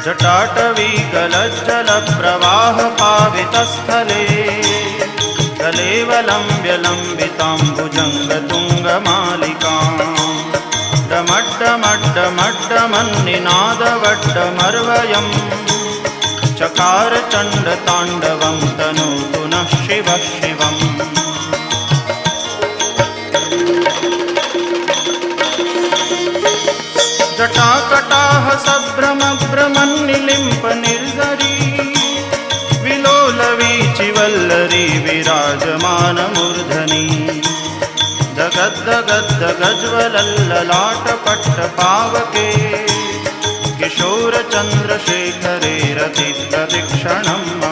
जटाटवीगलज्जलप्रवाहपावितस्थले कलेवलम्ब्य लम्बिताम्बुजङ्गतुङ्गमालिकाम् डमड्डमड्डमड्डमन्निनादवड्डमर्वयम् चकार चण्डताण्डवं तनोतु नः शिवः शिवम्। जटाकटाह सभ्रमभ्रमन्निलिम्प निर्झरी विलोलवीचिवल्लरी विराजमानमूर्धनि दगद्दगद्दगज्ज्वलल्ललाटपट्टपावके किशोरचन्द्रशेखरे रतिप्रदक्षिणम्